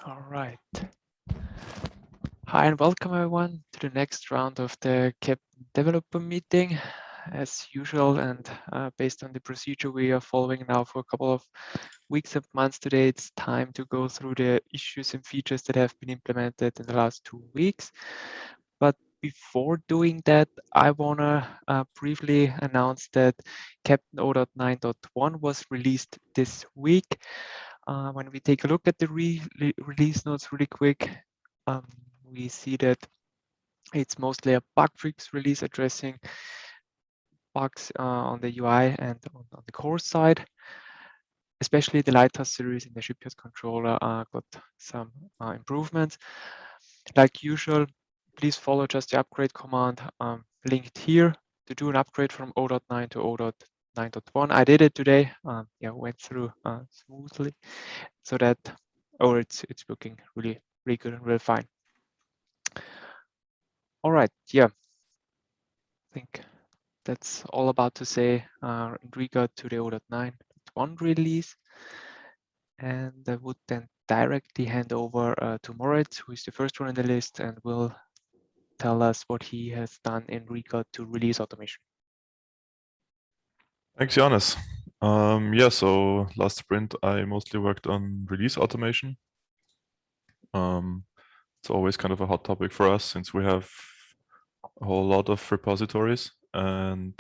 All right. Hi and welcome everyone to the next round of the Keptn developer meeting. As usual, and based on the procedure we are following now for a couple of weeks and months today, it's time to go through the issues and features that have been implemented in the last 2 weeks. But before doing that, I want to briefly announce that Keptn 0.9.1 was released this week. When we take a look at the release notes really quick, we see that it's mostly a bug fix release addressing bugs on the UI and on the core side. Especially the Lighthouse series in the shipyard controller got some improvements. Like usual, please follow just the upgrade command linked here to do an upgrade from 0.9 to 0.9.1. I did it today. Went through smoothly, so that it's looking really good and really fine. All right, yeah, I think that's all about to say in regard to the 0.9.1 release. And I would then directly hand over to Moritz, who is the first one on the list and will tell us what he has done in regard to release automation. Thanks, Johannes. So last sprint, I mostly worked on release automation. It's always kind of a hot topic for us since we have a whole lot of repositories and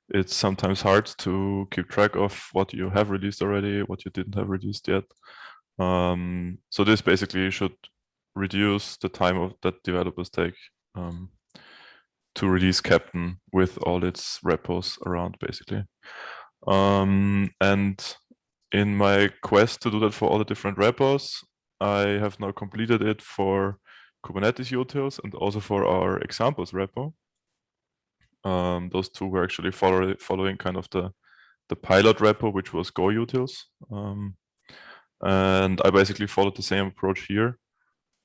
it's sometimes hard to keep track of what you have released already, what you didn't have released yet. So this basically should reduce the time that developers take to release Keptn with all its repos around, basically. And in my quest to do that for all the different repos, I have now completed it for Kubernetes utils and also for our examples repo. Those two were actually following kind of the pilot repo, which was Go utils. And I basically followed the same approach here.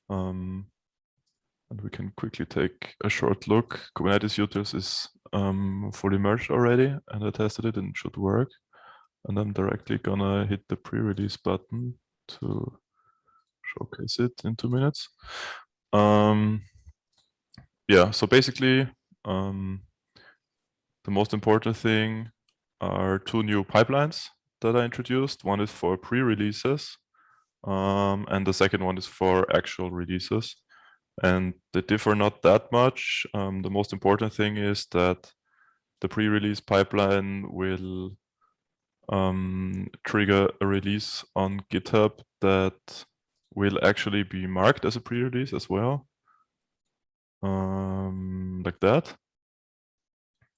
And we can quickly take a short look. Kubernetes utils is fully merged already, and I tested it and it should work. And I'm directly gonna hit the pre-release button to showcase it in 2 minutes. Yeah, so basically, the most important thing are 2 new pipelines that I introduced. One is for pre-releases, and the second one is for actual releases. And they differ not that much. The most important thing is that the pre-release pipeline will trigger a release on GitHub that will actually be marked as a pre-release as well, like that.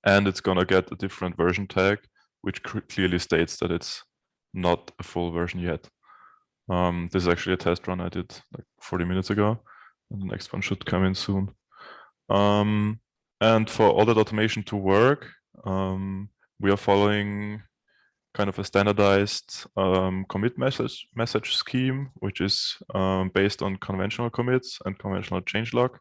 And it's gonna get a different version tag, which clearly states that it's not a full version yet. This is actually a test run I did like 40 minutes ago, and the next one should come in soon. And for all that automation to work, we are following kind of a standardized commit message scheme, which is based on conventional commits and conventional changelog.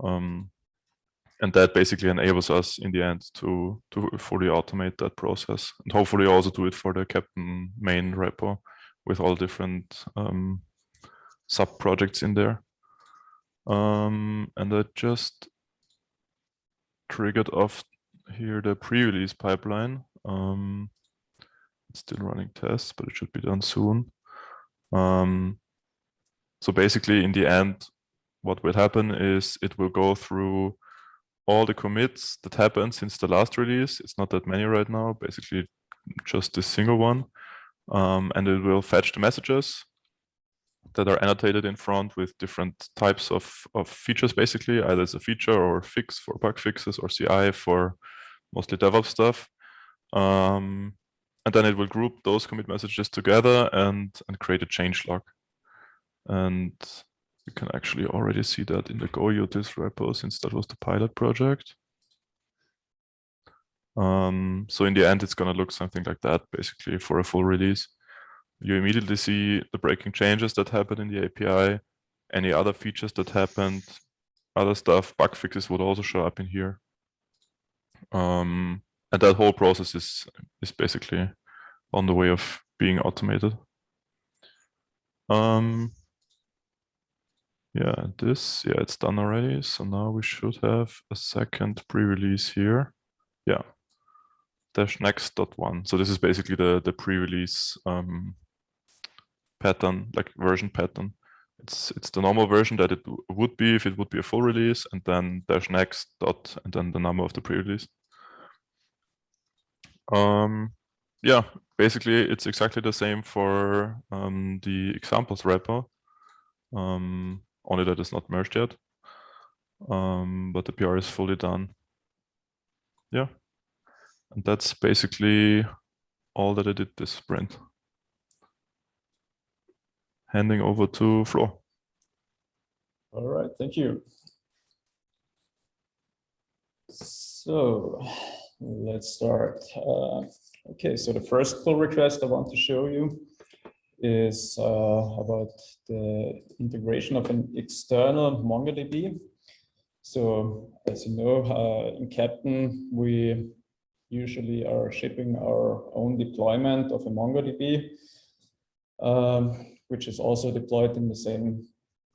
And that basically enables us in the end to fully automate that process, and hopefully also do it for the Keptn main repo with all different sub projects in there. And I just triggered off here the pre-release pipeline. It's still running tests, but it should be done soon. So basically, in the end, what will happen is it will go through all the commits that happened since the last release. It's not that many right now, basically just this single one. And it will fetch the messages that are annotated in front with different types of features, basically, either as a feature or fix for bug fixes or CI for mostly DevOps stuff. And then it will group those commit messages together and create a changelog. And you can actually already see that in the Go utils repo, since that was the pilot project. So in the end, it's going to look something like that, basically, for a full release. You immediately see the breaking changes that happen in the API, any other features that happened, other stuff, bug fixes would also show up in here. And that whole process is basically on the way of being automated. Yeah, it's done already. So now we should have a second pre-release here. Yeah, -next.1. So this is basically the pre-release pattern, like version pattern. It's the normal version that it would be if it would be a full release, and then -next dot and then the number of the pre-release. Yeah, basically it's exactly the same for the examples repo, only that it's not merged yet. But the PR is fully done. Yeah, and that's basically all that I did this sprint. Handing over to Flo. All right, thank you. So let's start. Okay, so the first pull request I want to show you is about the integration of an external MongoDB. So as you know, in Keptn, we usually are shipping our own deployment of a MongoDB, which is also deployed in the same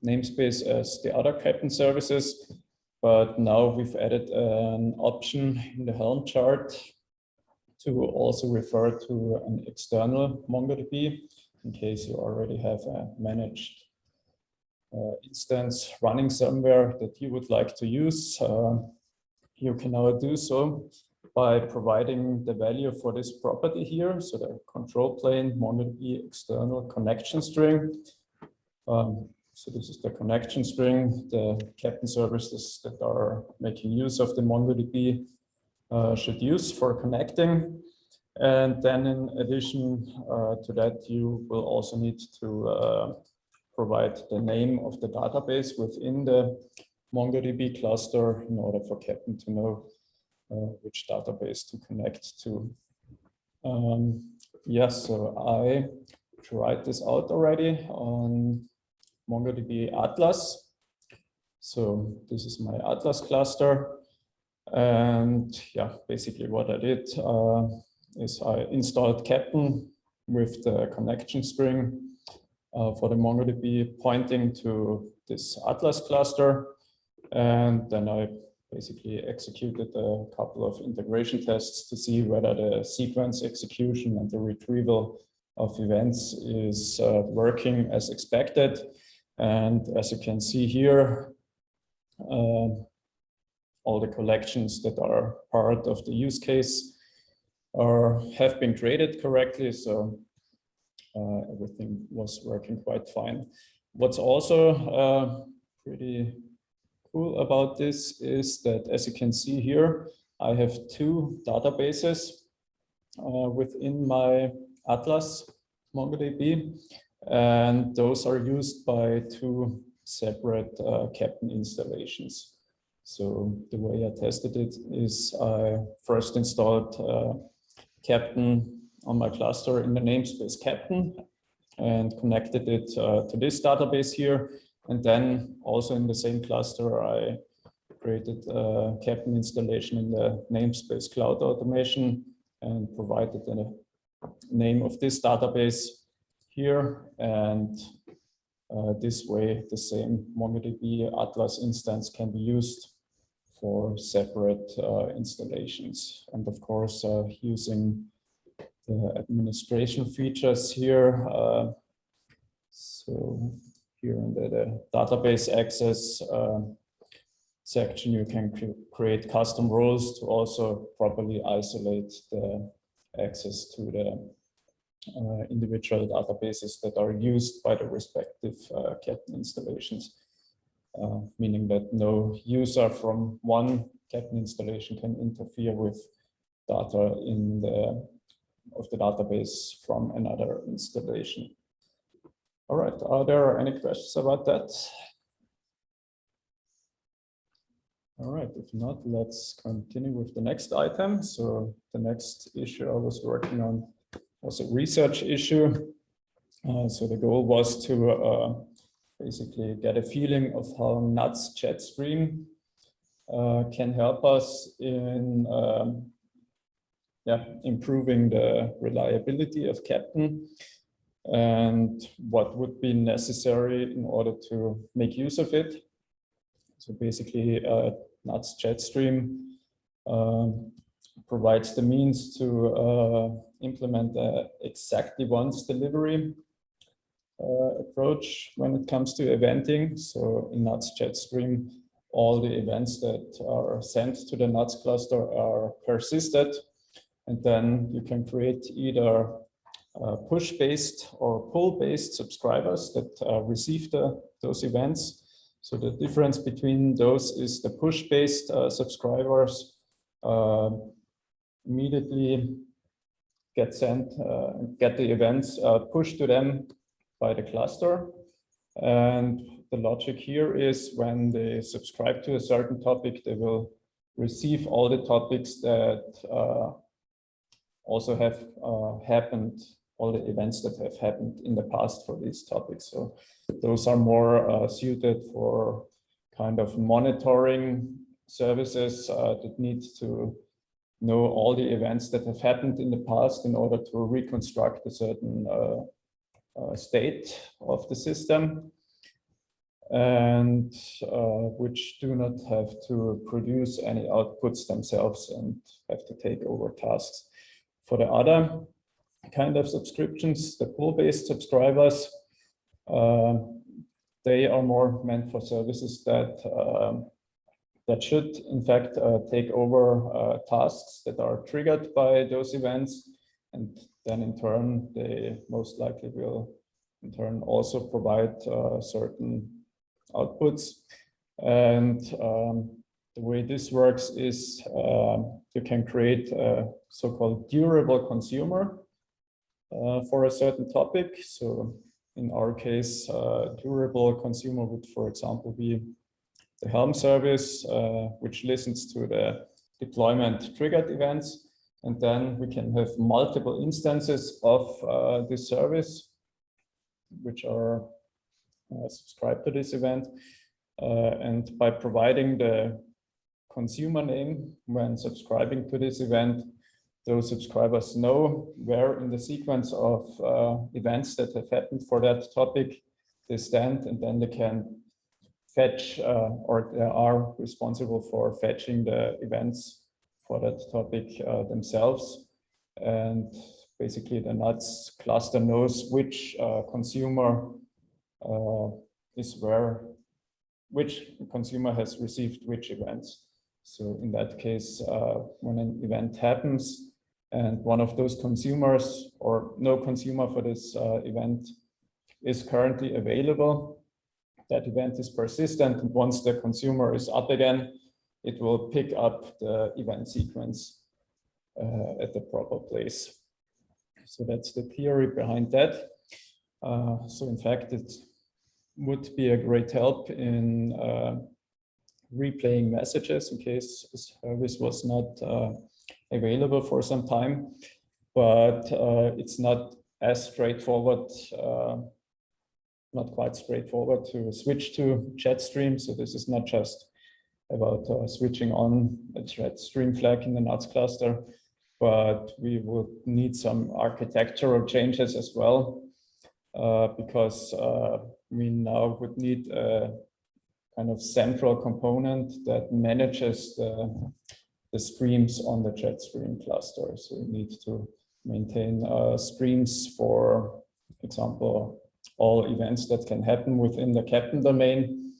namespace as the other Keptn services. But now we've added an option in the Helm chart to also refer to an external MongoDB in case you already have a managed instance running somewhere that you would like to use. You can now do so by providing the value for this property here. So the control plane MongoDB external connection string. So this is the connection string. The Keptn services that are making use of the MongoDB should use for connecting. And then in addition to that, you will also need to provide the name of the database within the MongoDB cluster in order for Keptn to know which database to connect to. Yes, so I tried this out already on MongoDB Atlas. So this is my Atlas cluster. And yeah, basically what I did is I installed Keptn with the connection string for the MongoDB pointing to this Atlas cluster. And then I basically executed a couple of integration tests to see whether the sequence execution and the retrieval of events is working as expected. And as you can see here, all the collections that are part of the use case have been created correctly. So everything was working quite fine. What's also pretty cool about this is that, as you can see here, I have two databases within my Atlas MongoDB, and those are used by two separate Keptn installations. So the way I tested it is I first installed Keptn on my cluster in the namespace Keptn and connected it to this database here. And then also in the same cluster, I created a Keptn installation in the namespace Cloud Automation and provided the name of this database here. And this way, the same MongoDB Atlas instance can be used for separate installations. And of course, using the administration features here. So here in the database access section, you can create custom roles to also properly isolate the access to the individual databases that are used by the respective Keptn installations, meaning that no user from one Keptn installation can interfere with data of the database from another installation. All right, are there any questions about that? All right, if not, let's continue with the next item. So the next issue I was working on was a research issue. So the goal was to basically get a feeling of how NUTS chat stream can help us in improving the reliability of Keptn. and what would be necessary in order to make use of it. So basically, NUTS Jetstream provides the means to implement the exactly once delivery approach when it comes to eventing. So in NUTS Jetstream, all the events that are sent to the NUTS cluster are persisted, and then you can create either push-based or pull-based subscribers that receive those events. So the difference between those is the push-based subscribers immediately get sent, get the events pushed to them by the cluster. And the logic here is when they subscribe to a certain topic, they will receive all the topics that also have happened, all the events that have happened in the past for these topics. So those are more suited for kind of monitoring services that need to know all the events that have happened in the past in order to reconstruct a certain state of the system, and which do not have to produce any outputs themselves and have to take over tasks. For the other kind of subscriptions, the pull-based subscribers, they are more meant for services that that should in fact take over tasks that are triggered by those events, and then in turn they most likely will in turn also provide certain outputs. And the way this works is you can create a so-called durable consumer for a certain topic. So in our case, durable consumer would, for example, be the Helm service, which listens to the deployment triggered events. And then we can have multiple instances of this service, which are subscribed to this event. And by providing the consumer name when subscribing to this event, those subscribers know where in the sequence of events that have happened for that topic they stand, and then they can fetch or they are responsible for fetching the events for that topic themselves. And basically the NUTS cluster knows which consumer is where, which consumer has received which events. So in that case, when an event happens and one of those consumers or no consumer for this event is currently available, that event is persistent, and once the consumer is up again, it will pick up the event sequence at the proper place. So that's the theory behind that. So in fact, it would be a great help in replaying messages in case the service was not available for some time, but it's not as straightforward, not quite straightforward to switch to Jetstream. So this is not just about switching on a Jetstream flag in the NUTS cluster, but we would need some architectural changes as well, because we now would need a kind of central component that manages the streams on the Jetstream cluster. So we need to maintain streams, for example, all events that can happen within the Keptn domain,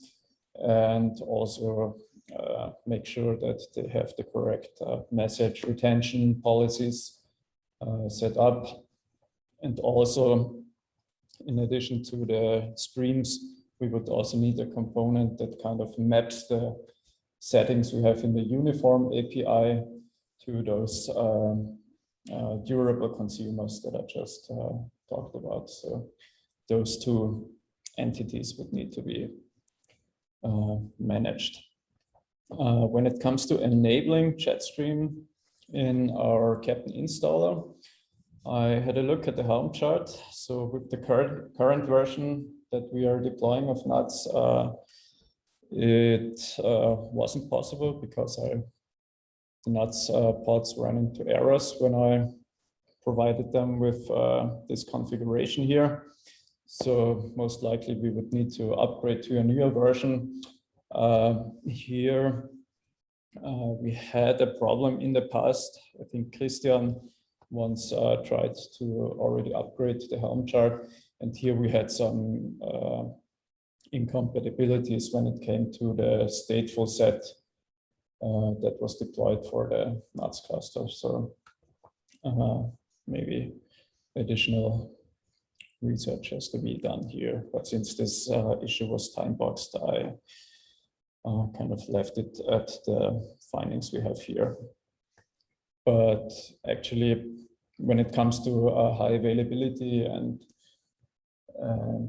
and also make sure that they have the correct message retention policies set up. And also, in addition to the streams, we would also need a component that kind of maps the settings we have in the uniform API to those durable consumers that I just talked about. So those two entities would need to be managed. When it comes to enabling Jetstream in our Keptn installer, I had a look at the Helm chart. So with the current version that we are deploying of NUTS, it wasn't possible because the NUTS pods ran into errors when I provided them with this configuration here. So most likely we would need to upgrade to a newer version. Here we had a problem in the past. I think Christian once tried to already upgrade the Helm chart, and here we had some incompatibilities when it came to the stateful set that was deployed for the NUTS cluster. So maybe additional research has to be done here. But since this issue was time boxed, I kind of left it at the findings we have here. But actually, when it comes to high availability and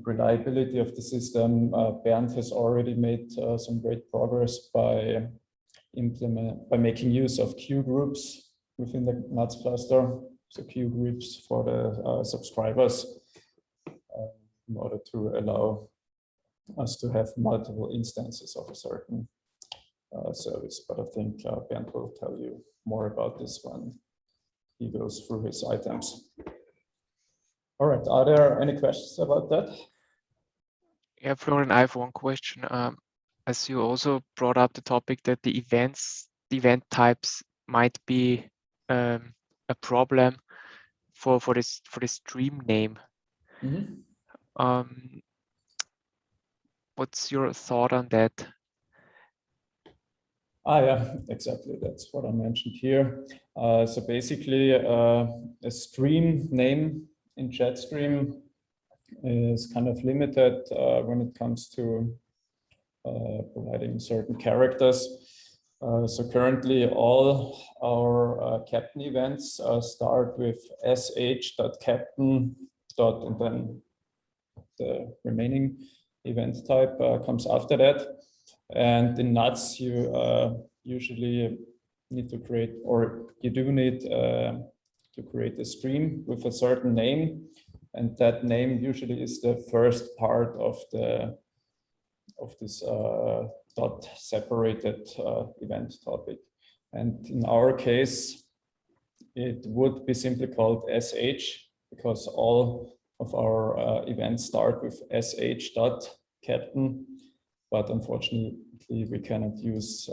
reliability of the system, Bernd has already made some great progress by making use of queue groups within the NUTS cluster. So queue groups for the subscribers in order to allow us to have multiple instances of a certain service. But I think Bernd will tell you more about this when he goes through his items. All right, are there any questions about that? Yeah, Florian, I have one question. As you also brought up the topic that the event types might be a problem for this stream name. Mm-hmm. What's your thought on that? Yeah, exactly. That's what I mentioned here. So basically, a stream name in Jetstream is kind of limited when it comes to providing certain characters. So currently, all our Keptn events start with sh.keptn. And then the remaining event type comes after that. And in NUTS, you usually need to create, or you do need to create a stream with a certain name, and that name usually is the first part of this dot separated event topic. And in our case, it would be simply called sh, because all of our events start with sh.keptn. But unfortunately, we cannot use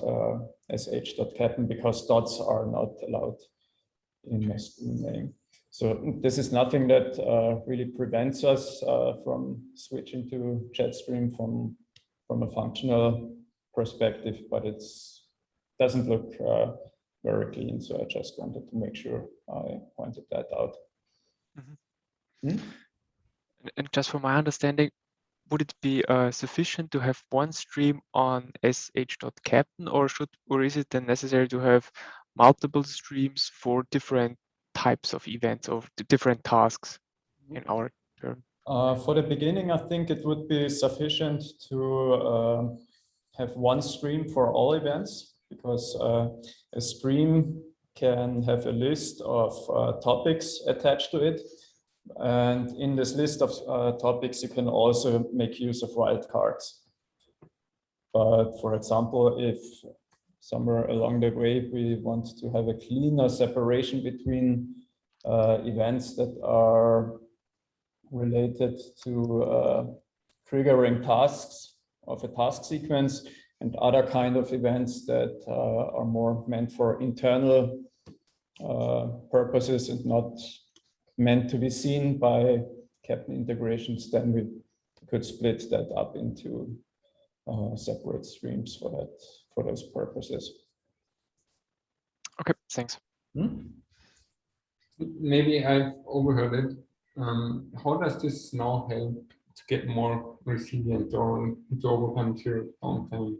sh.keptn because dots are not allowed in a stream name. So this is nothing that really prevents us from switching to Jetstream from a functional perspective, but it doesn't look very clean. So I just wanted to make sure I pointed that out. Mm-hmm. And just from my understanding, would it be sufficient to have one stream on sh.keptn, or is it then necessary to have multiple streams for different types of events or different tasks in our term? For the beginning, I think it would be sufficient to have one stream for all events, because a stream can have a list of topics attached to it. And in this list of topics, you can also make use of wildcards. But for example, if somewhere along the way we want to have a cleaner separation between events that are related to triggering tasks of a task sequence and other kind of events that are more meant for internal purposes and not meant to be seen by Keptn integrations, then we could split that up into separate streams for those purposes. Okay, thanks. Maybe I've overheard it. How does this now help to get more resilient or to overcome your downtime?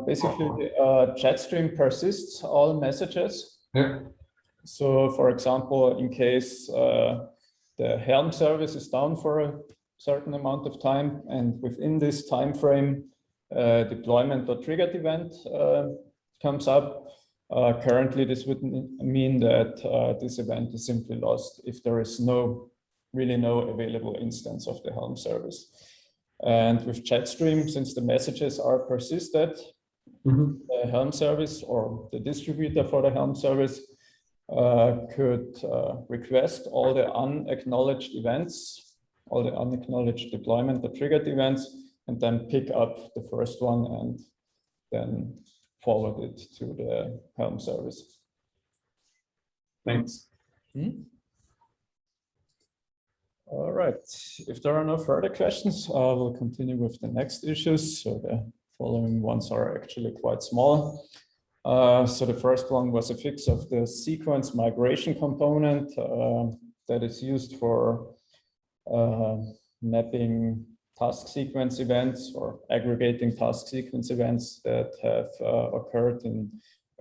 Basically, Jetstream persists all messages. Yeah. So, for example, in case the Helm service is down for a certain amount of time, and within this time frame, deployment.triggered event comes up. Currently, this would mean that this event is simply lost if there is really no available instance of the Helm service. And with Jetstream, since the messages are persisted, the Helm service or the distributor for the Helm service could request all the unacknowledged events, all the unacknowledged deployment or triggered events, and then pick up the first one and then forward it to the Helm service. Thanks. All right, if there are no further questions, we'll continue with the next issues. So the following ones are actually quite small. So the first one was a fix of the sequence migration component that is used for mapping task sequence events or aggregating task sequence events that have occurred in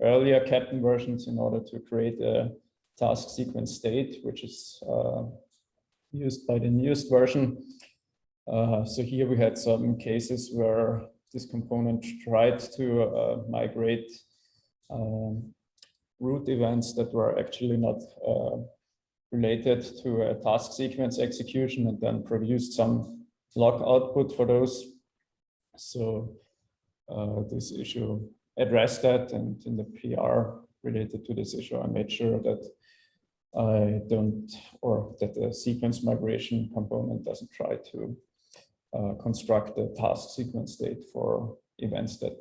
earlier Keptn versions in order to create a task sequence state, which is used by the newest version. So here we had some cases where this component tried to migrate root events that were actually not related to a task sequence execution and then produced some log output for those. So this issue addressed that, and in the PR related to this issue, I made sure that that the sequence migration component doesn't try to construct a task sequence state for events that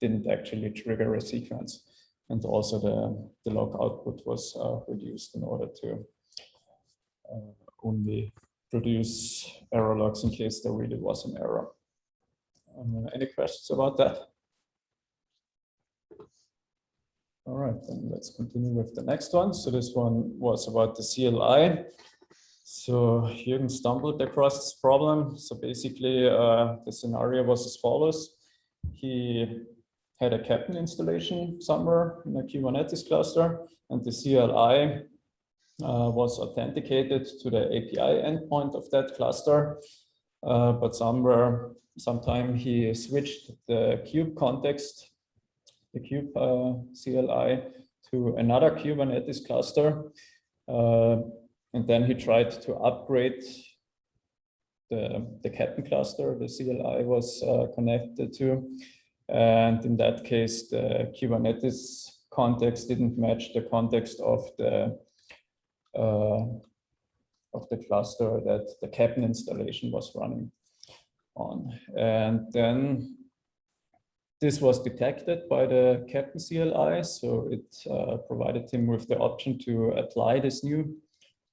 didn't actually trigger a sequence. And also the log output was reduced in order to only produce error logs in case there really was an error. Any questions about that? All right, then let's continue with the next one. So this one was about the CLI. So Jürgen stumbled across this problem. So basically the scenario was as follows. He had a Keptn installation somewhere in a Kubernetes cluster, and the CLI was authenticated to the API endpoint of that cluster. But sometime he switched the kube context, the kube CLI, to another Kubernetes cluster. And then he tried to upgrade the Keptn cluster the CLI was connected to. And in that case, the Kubernetes context didn't match the context of the cluster that the Keptn installation was running on. And then this was detected by the Keptn CLI, so it provided him with the option to apply this new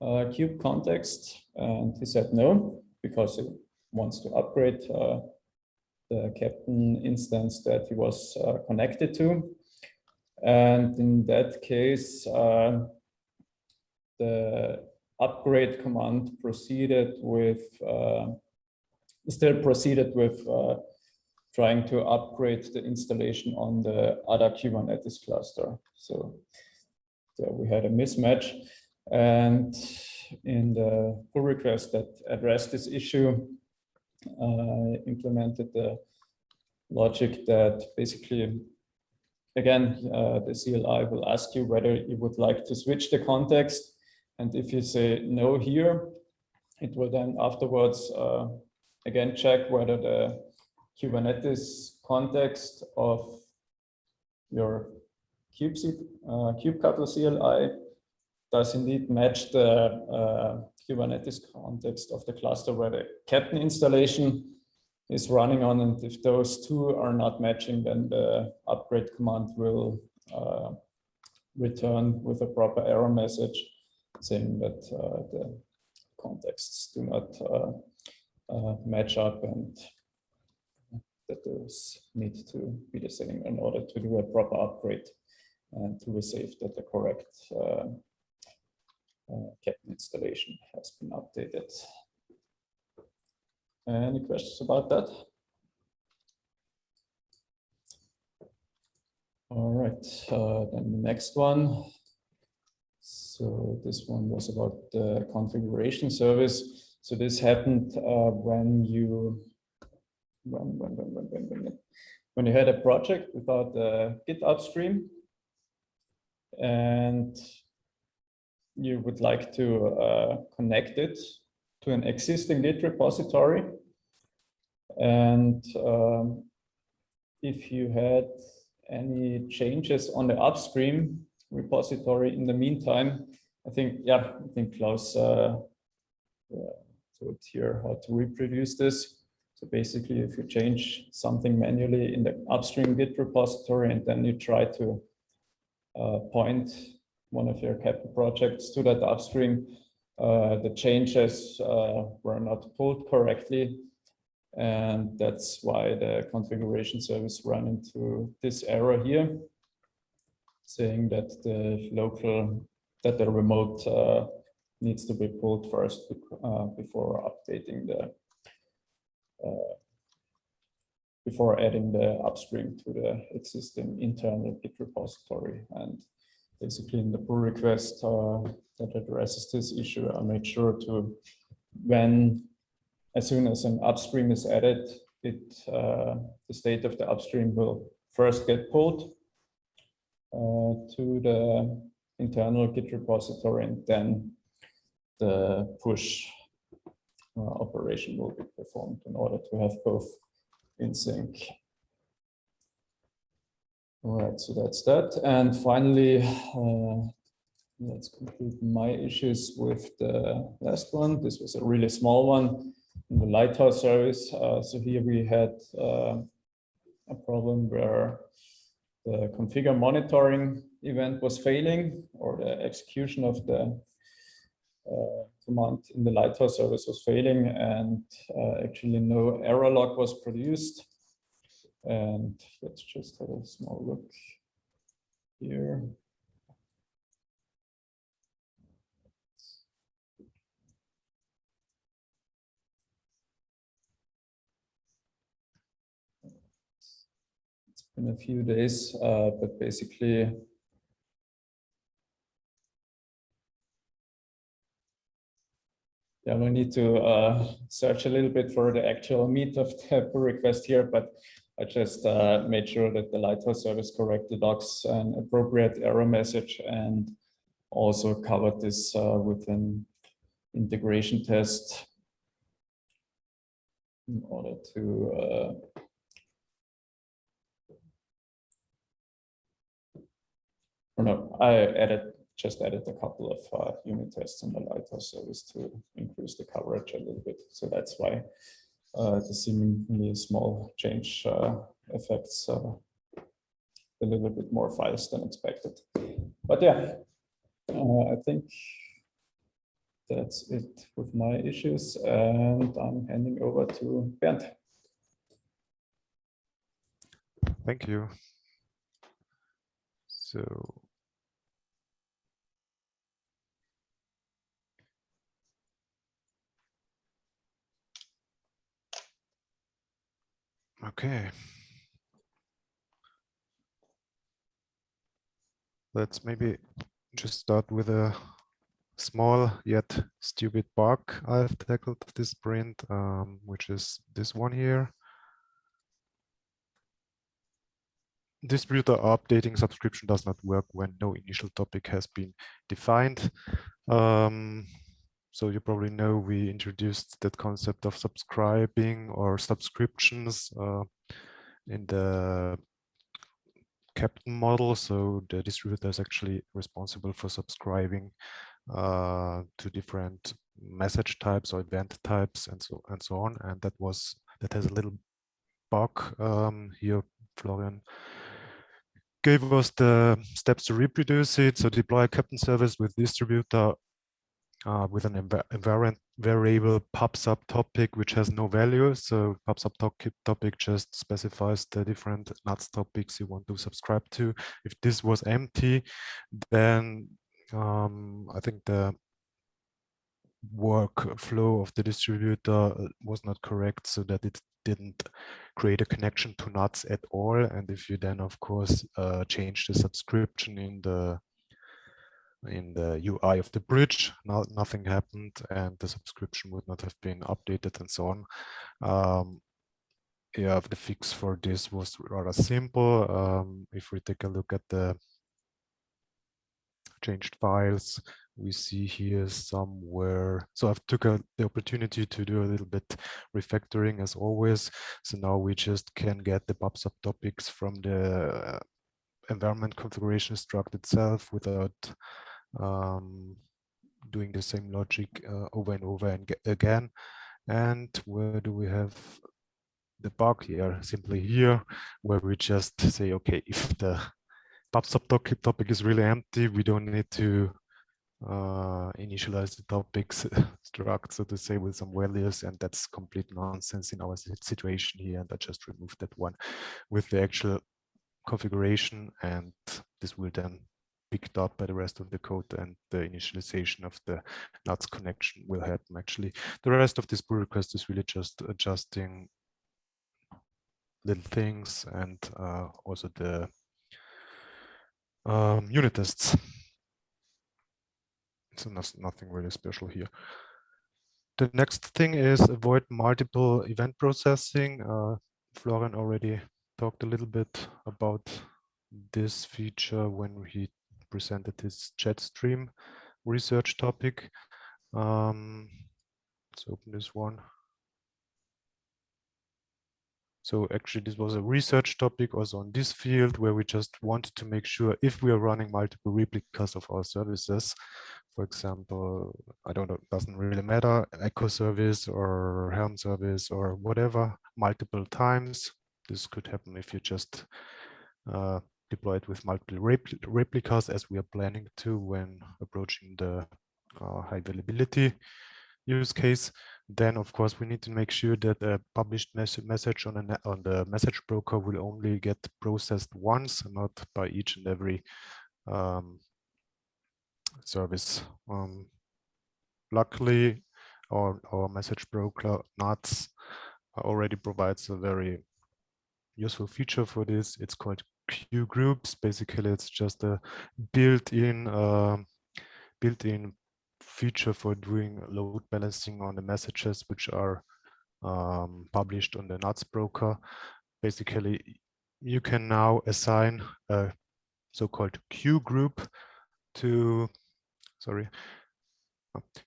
kube context, and he said no, because he wants to upgrade the Keptn instance that he was connected to. And in that case, the upgrade command proceeded with, trying to upgrade the installation on the other Kubernetes cluster. So there we had a mismatch. And in the pull request that addressed this issue, implemented the logic that basically, again, the CLI will ask you whether you would like to switch the context. And if you say no here, it will then afterwards again check whether the Kubernetes context of your kubectl CLI does indeed match the Kubernetes context of the cluster where the Keptn installation is running on. And if those two are not matching, then the upgrade command will return with a proper error message saying that the contexts do not match up and that those need to be the same in order to do a proper upgrade and to be safe that the correct Keptn installation has been updated. Any questions about that? All right, then the next one. So this one was about the configuration service. So this happened when you had a project without a Git upstream, and you would like to connect it to an existing Git repository. And if you had any changes on the upstream, repository in the meantime. I think Klaus showed here how to reproduce this. So basically, if you change something manually in the upstream Git repository and then you try to point one of your Keptn projects to that upstream, the changes were not pulled correctly. And that's why the configuration service ran into this error here, saying that the remote needs to be pulled first before updating before adding the upstream to the existing internal Git repository. And basically in the pull request that addresses this issue, I made sure to, as soon as an upstream is added, the state of the upstream will first get pulled to the internal Git repository, and then the push operation will be performed in order to have both in sync. All right, so that's that. And finally, let's conclude my issues with the last one. This was a really small one in the Lighthouse service. So here we had a problem where the configure monitoring event was failing, or the execution of the command in the Lighthouse service was failing, and actually no error log was produced. And let's just have a small look here. It's been a few days, but basically we need to search a little bit for the actual meat of the pull request here, but I just made sure that the Lighthouse service correctly logs an appropriate error message, and also covered this with an integration test in order to I just added a couple of unit tests in the Lighthouse service to increase the coverage a little bit. So that's why the seemingly small change affects a little bit more files than expected. But yeah, I think that's it with my issues, and I'm handing over to Bernd. Thank you. So okay. Let's maybe just start with a small yet stupid bug I've tackled this sprint, which is this one here. Distributor updating subscription does not work when no initial topic has been defined. So you probably know we introduced that concept of subscribing or subscriptions in the Keptn model. So the distributor is actually responsible for subscribing to different message types or event types and so on. And that has a little bug here. Florian gave us the steps to reproduce it. So deploy a Keptn service with distributor with an invariant variable pub/sub topic which has no value. So pub/sub topic just specifies the different nuts topics you want to subscribe to. If this was empty, then I think the workflow of the distributor was not correct, so that it didn't create a connection to nuts at all. And if you then, of course, change the subscription in the UI of the bridge, nothing happened, and the subscription would not have been updated and so on. Yeah, the fix for this was rather simple. If we take a look at the changed files, we see here somewhere. So I've took the opportunity to do a little bit refactoring as always. So now we just can get the pub/sub topics from the environment configuration struct itself without doing the same logic over and over and again. And where do we have the bug here? Simply here, where we just say, okay, if the pub/sub topic is really empty, we don't need to initialize the topics struct, so to say, with some values, and that's complete nonsense in our situation here. And I just removed that one with the actual configuration, and this will then picked up by the rest of the code, and the initialization of the nuts connection will happen. Actually, the rest of this pull request is really just adjusting little things, and also the unit tests. So nothing really special here. The next thing is avoid multiple event processing. Florian already talked a little bit about this feature when he presented his chat stream research topic. Let's open this one. So actually, this was a research topic also on this field, where we just wanted to make sure if we are running multiple replicas of our services, for example, I don't know, it doesn't really matter, echo service or Helm service or whatever, multiple times. This could happen if you just deploy it with multiple replicas, as we are planning to when approaching the high availability use case. Then, of course, we need to make sure that a published message on the message broker will only get processed once, and not by each and every service. Luckily, our message broker nuts already provides a very useful feature for this. It's called queue groups. Basically, it's just a built-in feature for doing load balancing on the messages which are published on the nuts broker. Basically, you can now assign a so-called queue group to,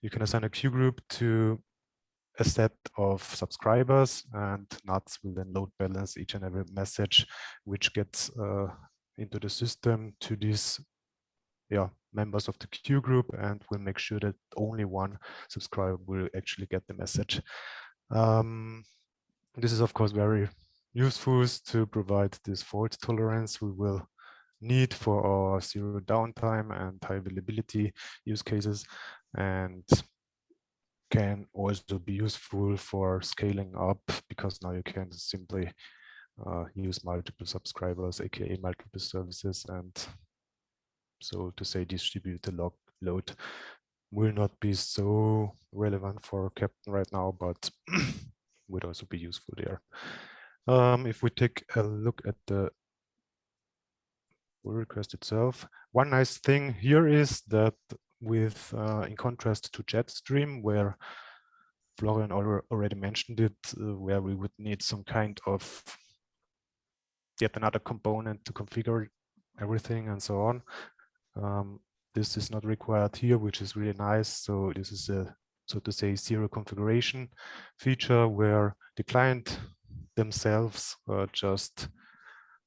you can assign a queue group to a set of subscribers, and nuts will then load balance each and every message which gets into the system to these members of the queue group, and will make sure that only one subscriber will actually get the message. This is, of course, very useful to provide this fault tolerance we will need for our zero downtime and high availability use cases, and can also be useful for scaling up, because now you can simply use multiple subscribers, aka multiple services, and so to say distribute the load. Will not be so relevant for Keptn right now, but would also be useful there. If we take a look at the pull request itself, one nice thing here is that with in contrast to Jetstream, where Florian already mentioned it, where we would need some kind of yet another component to configure everything and so on. This is not required here, which is really nice. So this is a, so to say, zero configuration feature where the client themselves just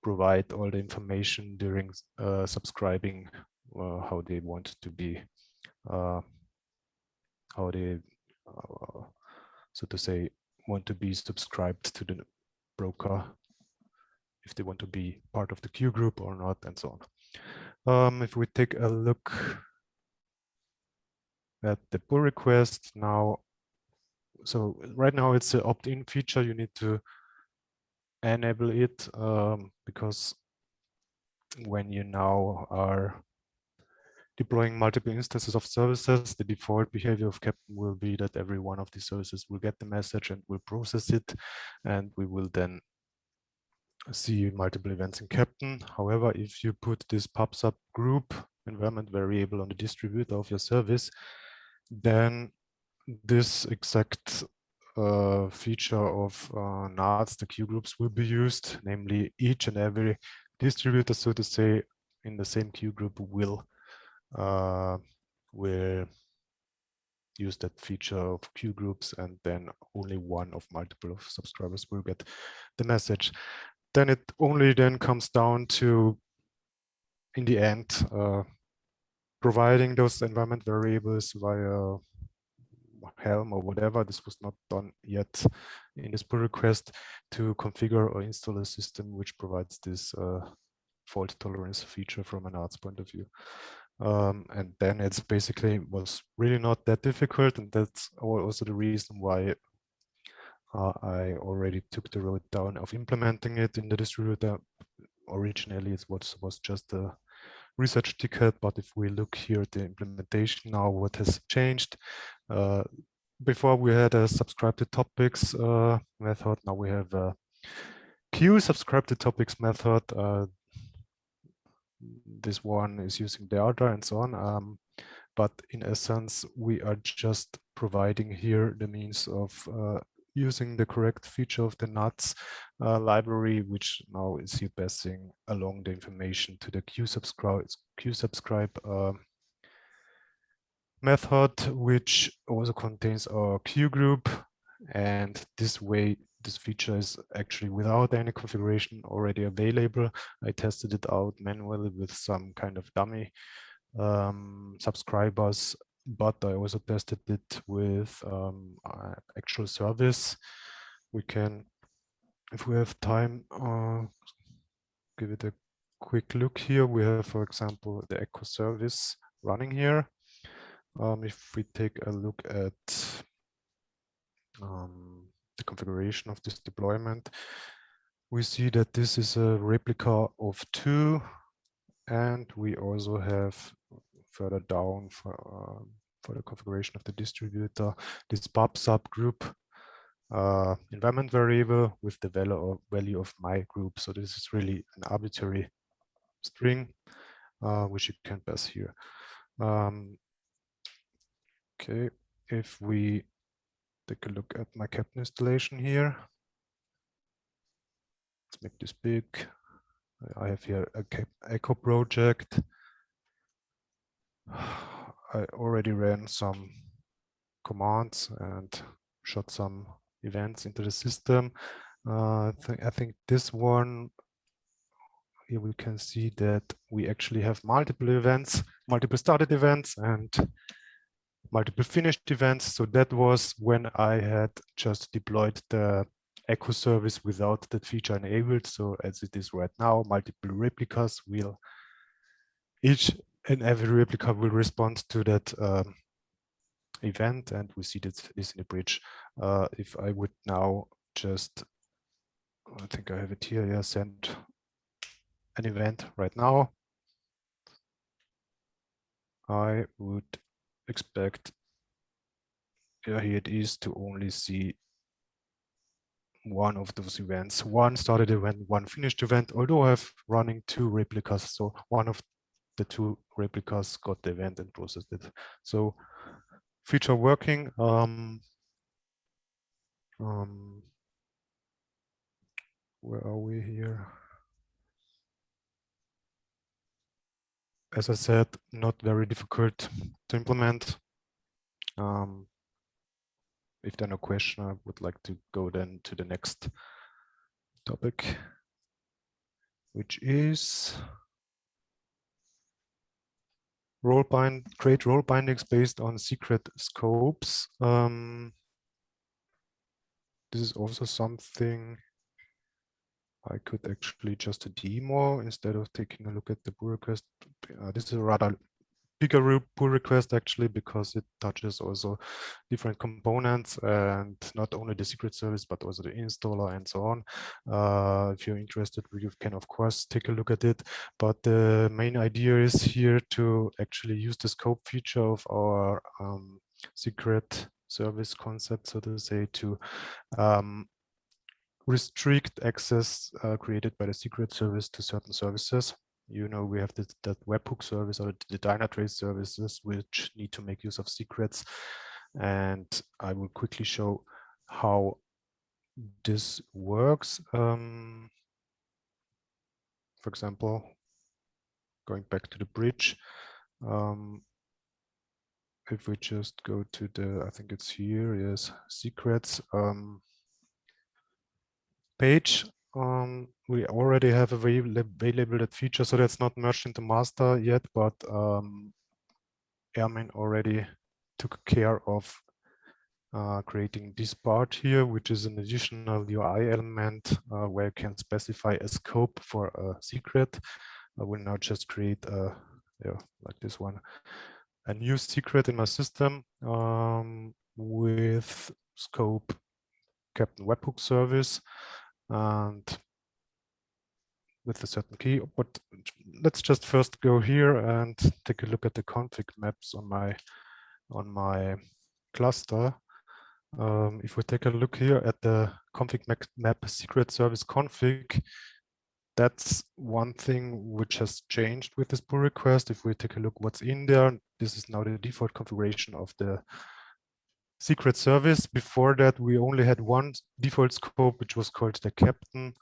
provide all the information during subscribing, how they want to be, how they, so to say, want to be subscribed to the broker, if they want to be part of the queue group or not, and so on. If we take a look at the pull request now, so right now it's an opt-in feature. You need to enable it because when you now are deploying multiple instances of services, the default behavior of Keptn will be that every one of these services will get the message and will process it, and we will then see multiple events in Keptn. However, if you put this pub/sub group environment variable on the distributor of your service, then this exact feature of nuts, the queue groups, will be used. Namely, each and every distributor, so to say, in the same queue group will use that feature of queue groups, and then only one of multiple of subscribers will get the message. Then it only then comes down to in the end, providing those environment variables via Helm or whatever. This was not done yet in this pull request to configure or install a system which provides this fault tolerance feature from an arts point of view. And then it's basically was really not that difficult, and that's also the reason why I already took the road down of implementing it in the distributor. Originally, it was just a research ticket, but if we look here at the implementation now, what has changed? Before we had a subscribe to topics method, now we have a queue subscribe to topics method. This one is using the order and so on. But in essence, we are just providing here the means of using the correct feature of the nuts library, which now is here passing along the information to the queue subscribe method, which also contains our queue group. And this way, this feature is actually without any configuration already available. I tested it out manually with some kind of dummy subscribers, but I also tested it with actual service. We can, if we have time, give it a quick look here. We have, for example, the echo service running here. If we take a look at the configuration of this deployment, we see that this is a replica of 2, and we also have further down for the configuration of the distributor this pub subgroup environment variable with the value of my group. So this is really an arbitrary string which you can pass here. Okay, if we take a look at my Keptn installation here, let's make this big. I have here a echo project. I already ran some commands and shot some events into the system. I think this one, here we can see that we actually have multiple events, multiple started events and multiple finished events. So that was when I had just deployed the echo service without that feature enabled. So as it is right now, multiple replicas will, each and every replica will respond to that event, and we see this in the bridge. If I would now just, I think I have it here, yeah, send an event right now, I would expect, yeah, here it is, to only see one of those events, one started event, one finished event, although I have running 2 replicas. So one of the 2 replicas got the event and processed it. So feature working. Where are we here? As I said, not very difficult to implement. If there are no questions, I would like to go then to the next topic, which is create role bindings based on secret scopes. This is also something I could actually just demo instead of taking a look at the pull request. This is a rather bigger pull request actually, because it touches also different components and not only the secret service, but also the installer and so on. If you're interested, you can of course take a look at it. But the main idea is here to actually use the scope feature of our secret service concept, so to say, to restrict access created by the secret service to certain services. You know, we have that webhook service or the Dynatrace services which need to make use of secrets. And I will quickly show how this works. For example, going back to the bridge, if we just go to the, I think it's here, yes, secrets page, we already have available that feature, so that's not merged into master yet, but Airman already took care of creating this part here, which is an additional UI element where you can specify a scope for a secret. I will now just create like this one, a new secret in my system with scope Keptn Webhook service and with a certain key. But let's just first go here and take a look at the config maps on my cluster. If we take a look here at the config map secret service config, that's one thing which has changed with this pull request. If we take a look what's in there, this is now the default configuration of the secret service. Before that, we only had one default scope, which was called the Keptn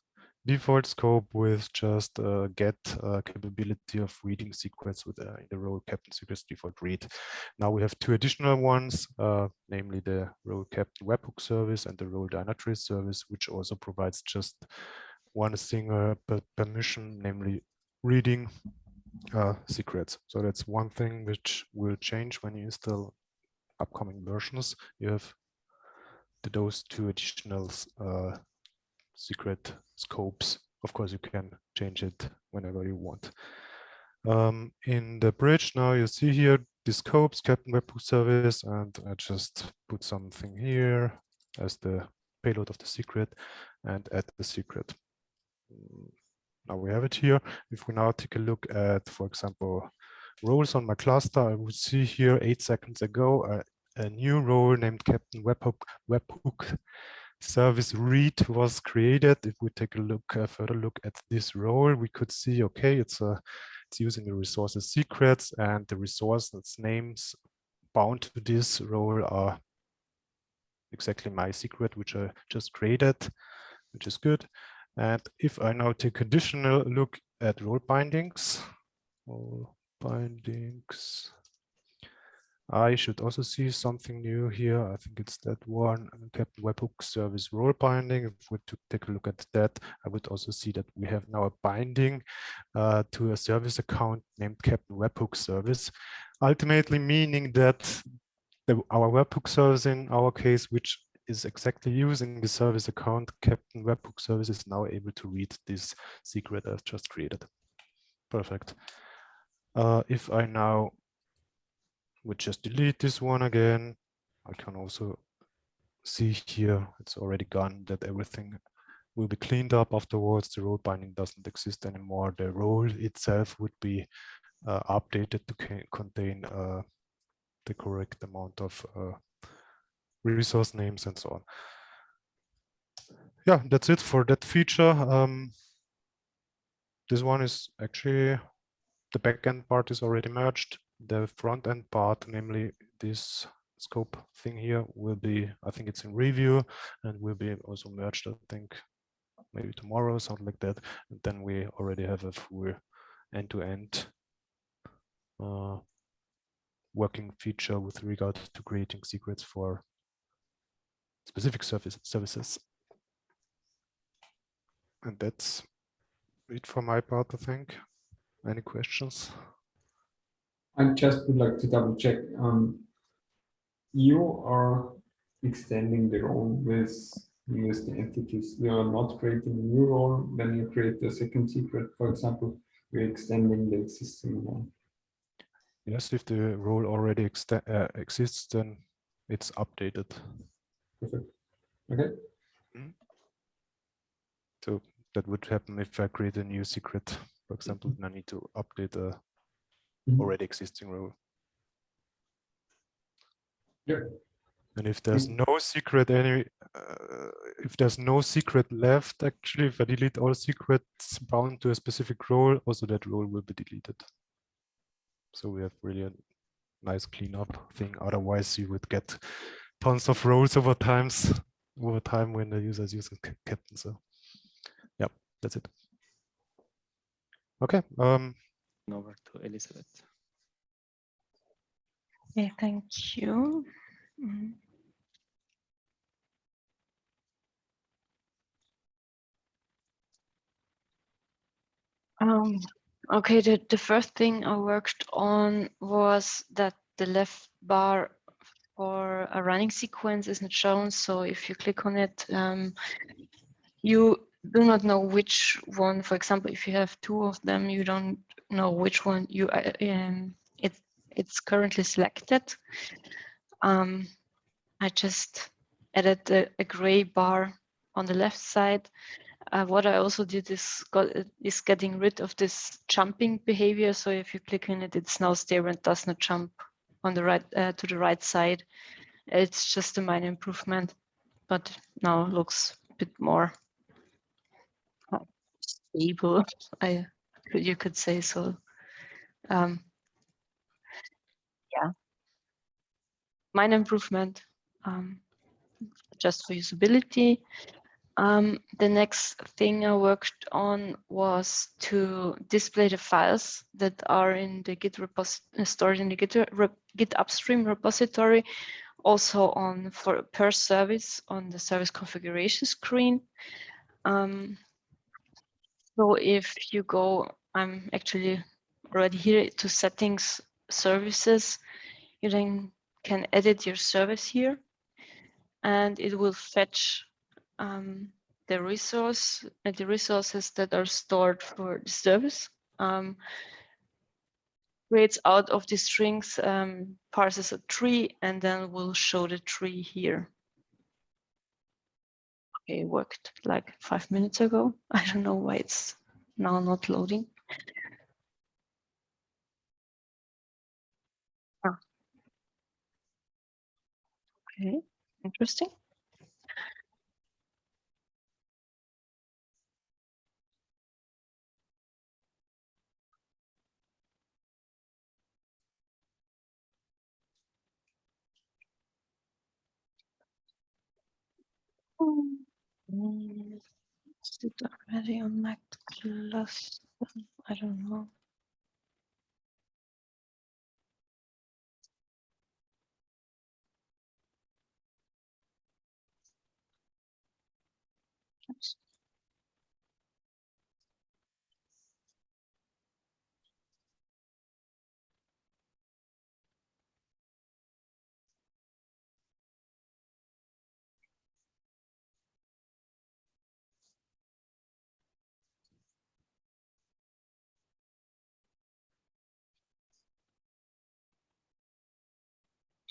default scope with just get capability of reading secrets with in the role Keptn secrets default read. Now we have two additional ones, namely the role Keptn Webhook service and the role Dynatrace service, which also provides just one single permission, namely reading secrets. So that's one thing which will change when you install upcoming versions. You have those two additional secret scopes. Of course, you can change it whenever you want. In the bridge now you see here the scopes, Keptn Webhook service, and I just put something here as the payload of the secret and add the secret. Now we have it here. If we now take a look at, for example, roles on my cluster, I would see here 8 seconds ago a new role named Keptn Webhook service read was created. If we take a look, further look at this role, we could see, okay, it's using the resources secrets, and the resources names bound to this role are exactly my secret, which I just created, which is good. And if I now take additional look at role bindings, I should also see something new here. I think it's that one, Keptn Webhook service role binding. If we take a look at that, I would also see that we have now a binding to a service account named Keptn Webhook service, ultimately meaning that our webhook service in our case, which is exactly using the service account, Keptn Webhook service is now able to read this secret I've just created. Perfect. If I now would just delete this one again, I can also see here it's already gone, that everything will be cleaned up afterwards. The role binding doesn't exist anymore. The role itself would be updated to contain the correct amount of resource names and so on. Yeah, that's it for that feature. This one is actually, the backend part is already merged. The front end part, namely this scope thing here, will be, I think it's in review and will be also merged, I think maybe tomorrow, something like that. And then we already have a full end-to-end working feature with regard to creating secrets for specific services. And that's it for my part, I think. Any questions? I just would like to double check. You are extending the role with the entities. You are not creating a new role. When you create a second secret, for example, you're extending the existing one. Yes, if the role already exists, then it's updated. Perfect. Okay. So that would happen if I create a new secret, for example, then I need to update a already existing role. Yeah. And if there's no secret if there's no secret left, actually, if I delete all secrets bound to a specific role, also that role will be deleted. So we have really a nice cleanup thing. Otherwise, you would get tons of roles over time when the user is using Keptn. So yeah, that's it. Okay. Over to Elizabeth. Okay, thank you. Okay, the first thing I worked on was that the left bar for a running sequence isn't shown. So if you click on it, you do not know which one. For example, if you have two of them, you don't know which one it's currently selected. I just added a gray bar on the left side. What I also did is getting rid of this jumping behavior. So if you click on it, it's now there and does not jump on the right to the right side. It's just a minor improvement, but now it looks a bit more stable. You could say so. Yeah, minor improvement, just for usability. The next thing I worked on was to display the files that are in the Git stored in the Git upstream repository, also per service on the service configuration screen. So if you go, I'm actually already here to settings, services, you then can edit your service here, and it will fetch the resources that are stored for the service. Creates out of the strings, parses a tree, and then will show the tree here. Okay, it worked like 5 minutes ago. I don't know why it's now not loading. Okay, interesting. Is it already on Mac Plus? I don't know. Oops.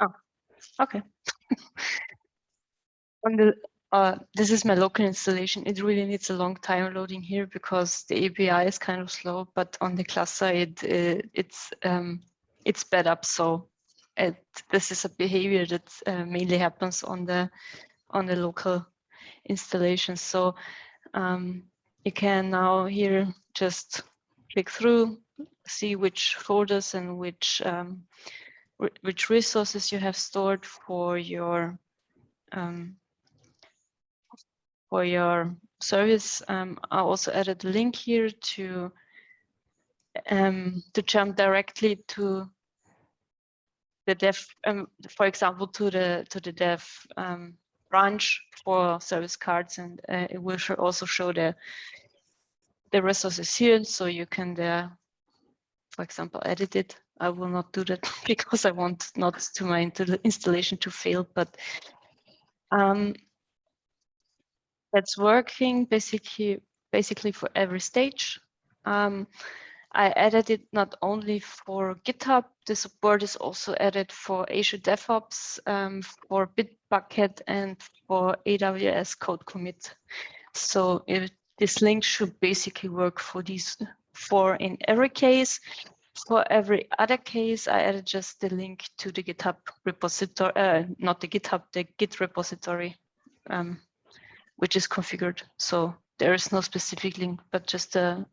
Oh, okay. On the this is my local installation. It really needs a long time loading here because the API is kind of slow. But on the cluster, it's sped up. So this is a behavior that mainly happens on the local installation. So you can now here just click through, see which folders and which resources you have stored for your service. I also added a link here to jump directly to the dev, for example, to the dev branch for service cards, and it will also show the resources here, so you can for example, edit it. I will not do that because I want not to my installation to fail, but that's working basically for every stage. I added it not only for GitHub, the support is also added for Azure DevOps, for Bitbucket, and for AWS Code Commit. So this link should basically work for these four in every case. For every other case, I added just the link to the GitHub repository, not the GitHub, the Git repository, which is configured. So there is no specific link, but just a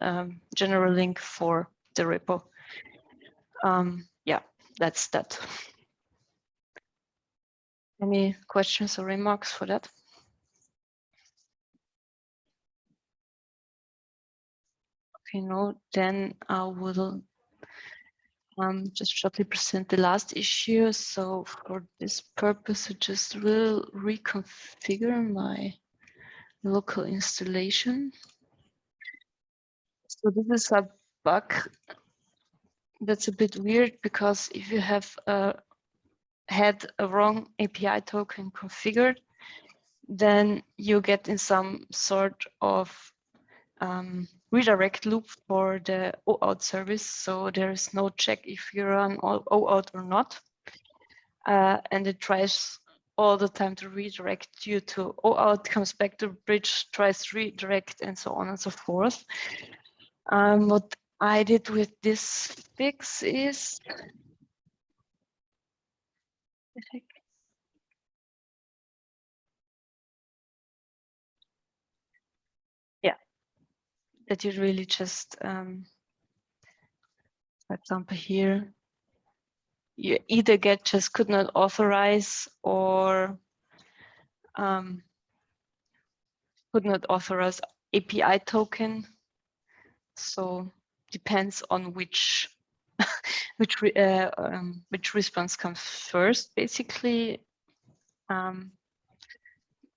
general link for the repo. Yeah, that's that. Any questions or remarks for that? Okay, no, then I will just shortly present the last issue. So for this purpose, I just will reconfigure my local installation. So this is a bug that's a bit weird, because if you have had a wrong API token configured, then you get in some sort of redirect loop for the OAuth service. So there is no check if you run OAuth or not. And it tries all the time to redirect you to OAuth, comes back to bridge, tries to redirect, and so on and so forth. What I did with this fix is, yeah, that you really just, for example, here, you either get just could not authorize or could not authorize API token. So depends on which which response comes first, basically,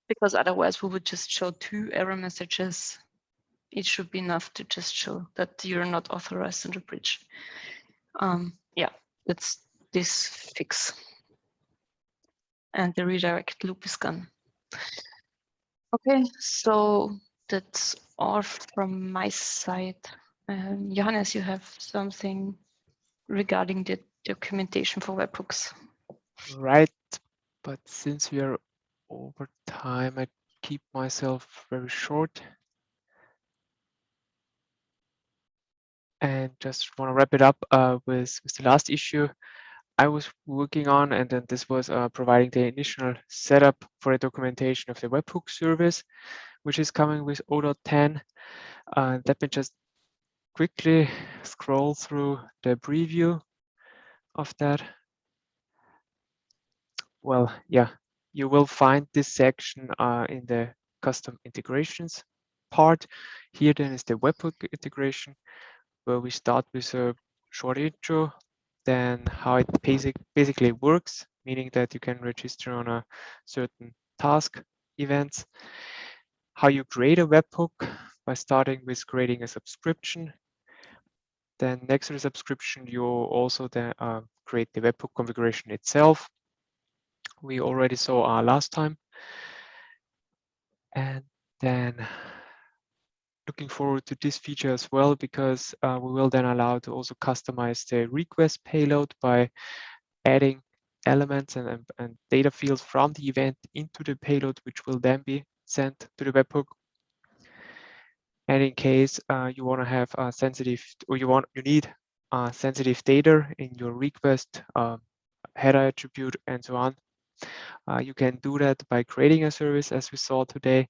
because otherwise we would just show 2 error messages. It should be enough to just show that you're not authorized in the bridge. Yeah, that's this fix. And the redirect loop is gone. Okay, so that's all from my side. Johannes, you have something regarding the documentation for webhooks. Right, but since we are over time, I keep myself very short. And just want to wrap it up with the last issue I was working on, and then this was providing the initial setup for the documentation of the webhook service, which is coming with 0.10. Let me just quickly scroll through the preview of that. Well, yeah, you will find this section in the custom integrations part. Here then is the webhook integration, where we start with a short intro, then how it basically works, meaning that you can register on a certain task events, how you create a webhook by starting with creating a subscription. Then next to the subscription, you also then create the webhook configuration itself. We already saw last time. And then looking forward to this feature as well, because we will then allow to also customize the request payload by adding elements and data fields from the event into the payload, which will then be sent to the webhook. And in case you want to have sensitive, or you need sensitive data in your request header attribute and so on, you can do that by creating a service, as we saw today,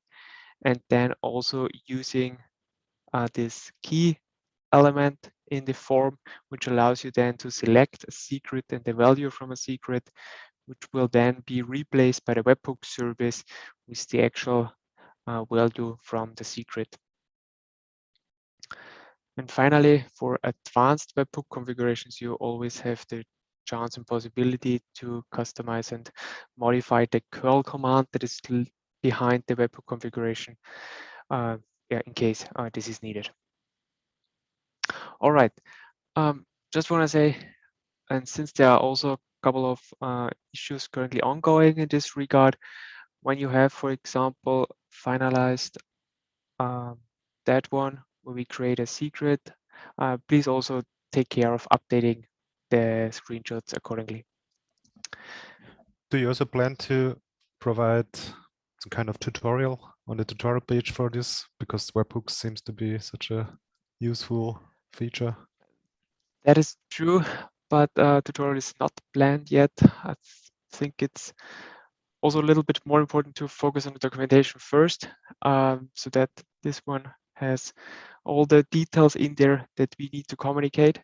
and then also using this key element in the form, which allows you then to select a secret and the value from a secret, which will then be replaced by the webhook service with the actual value from the secret. And finally, for advanced webhook configurations, you always have the chance and possibility to customize and modify the curl command that is behind the webhook configuration, in case this is needed. All right, just want to say, and since there are also a couple of issues currently ongoing in this regard, when you have, for example, finalized that one, where we create a secret, please also take care of updating the screenshots accordingly. Do you also plan to provide some kind of tutorial on the tutorial page for this? Because webhooks seems to be such a useful feature. That is true, but tutorial is not planned yet. I think it's also a little bit more important to focus on the documentation first, so that this one has all the details in there that we need to communicate.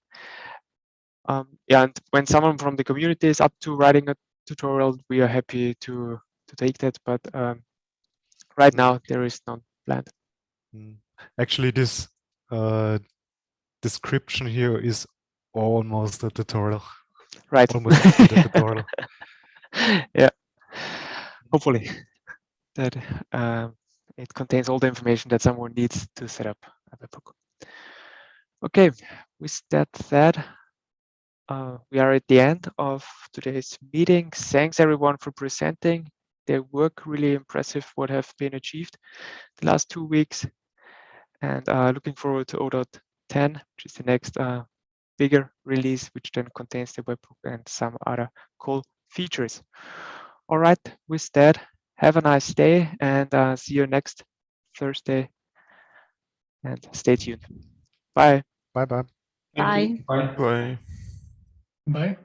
Yeah, and when someone from the community is up to writing a tutorial, we are happy to take that, but right now there is none planned. Actually, this description here is almost a tutorial. Right. Almost a tutorial. Yeah. Hopefully that it contains all the information that someone needs to set up a webhook. Okay, with that said, we are at the end of today's meeting. Thanks everyone for presenting. Their work really impressive what have been achieved the last 2 weeks, and looking forward to 0.10, which is the next bigger release, which then contains the webhook and some other cool features. All right, with that, have a nice day and see you next Thursday, and stay tuned. Bye. Bye bye. Thank you. Bye. Bye. Bye.